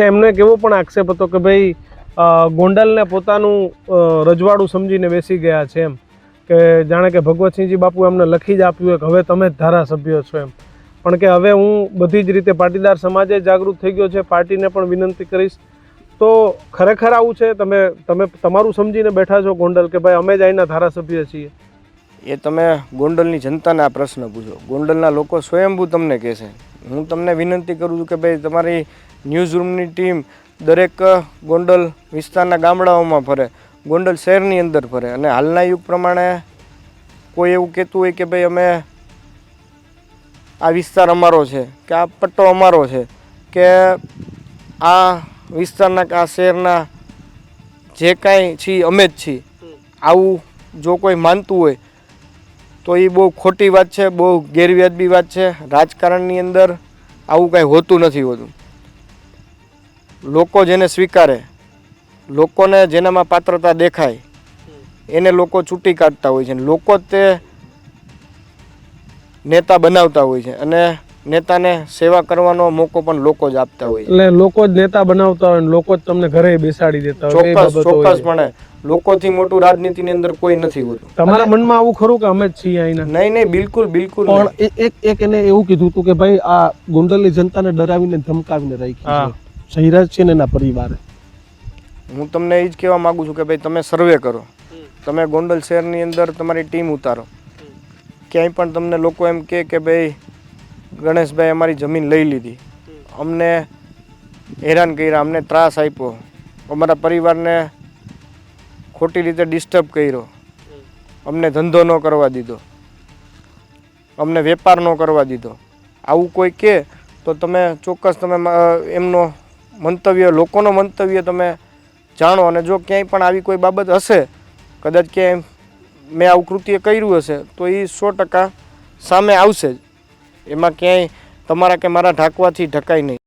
એમનો એક એવો પણ આક્ષેપ હતો કે ભાઈ ગોંડલને પોતાનું રજવાડું સમજીને બેસી ગયા છે, એમ કે જાણે કે ભગવતસિંહજી બાપુ એમને લખી જ આપ્યું કે હવે તમે જ ધારાસભ્ય છો એમ, પણ કે હવે હું બધી જ રીતે પાટીદાર સમાજે જાગૃત થઈ ગયો છે, પાર્ટીને પણ વિનંતી કરીશ. તો ખરેખર આવું છે? તમે તમારું સમજીને બેઠા છો ગોંડલ કે ભાઈ અમે જ અહીંના ધારાસભ્ય છીએ? એ તમે ગોંડલની જનતાને આ પ્રશ્ન પૂછો. ગોંડલના લોકો સ્વયંભૂ તમને કહેશે. હું તમને વિનંતી કરું છું કે ભાઈ તમારી ન્યૂઝ રૂમની ટીમ દરેક ગોંડલ વિસ્તારના ગામડાઓમાં ફરે, ગોંડલ શહેરની અંદર ફરે, અને હાલના યુગ પ્રમાણે કોઈ એવું કહેતું હોય કે ભાઈ અમે આ વિસ્તાર અમારો છે કે આ પટ્ટો અમારો છે કે આ વિસ્તારના કે આ શહેરના જે કાંઈ છીએ અમે જ છીએ, આવું જો કોઈ માનતું હોય તો એ બહુ ખોટી વાત છે, બહુ ગેરવ્યાજબી વાત છે. રાજકારણની અંદર આવું કાંઈ હોતું નથી હોતું. લોકો જેને સ્વીકારે, લોકોને જેનામાં પાત્રતા દેખાય એને લોકો ચૂંટી કાઢતા હોય છે, લોકો જ તે નેતા બનાવતા હોય છે, અને નેતાને સેવા કરવાનો મોકો પણ લોકો જ આપતા હોય છે. એટલે લોકો જ નેતા બનાવતા હોય, લોકો જ તમને ઘરે બેસાડી દેતા હોય. ચોક્કસપણે લોકોથી મોટું રાજનીતિની અંદર કોઈ નથી હોતું. તમારા મનમાં આવું ખરું કે અમે જ છીએ અહીંના? નહીં, બિલકુલ પણ એક એને એવું કીધું હતું કે ભાઈ આ ગોંડલની જનતાને ડરાવીને ધમકાવીને રાખી છે સૈરાજ છે ને એના પરિવારે. હું તમને એ જ કહેવા માગું છું કે ભાઈ તમે સર્વે કરો, તમે ગોંડલ શહેરની અંદર તમારી ટીમ ઉતારો. ક્યાંય પણ તમને લોકો એમ કે ભાઈ ગણેશભાઈ અમારી જમીન લઈ લીધી, અમને હેરાન કર્યા, અમને ત્રાસ આપ્યો, અમારા પરિવારને ખોટી રીતે ડિસ્ટર્બ કર્યો, અમને ધંધો ન કરવા દીધો, અમને વેપાર ન કરવા દીધો, આવું કોઈ કહે તો તમે ચોક્કસ તમે એમનો મંતવ્ય, લોકોનો મંતવ્ય તમે જાણો. અને જો ક્યાંય પણ આવી કોઈ બાબત હશે, કદાચ ક્યાંય મેં આવું કૃત્ય કર્યું હશે તો એ 100% સામે આવશે જ. એમાં ક્યાંય તમારા કે મારા ઢાંકવાથી ઢકાય નહીં.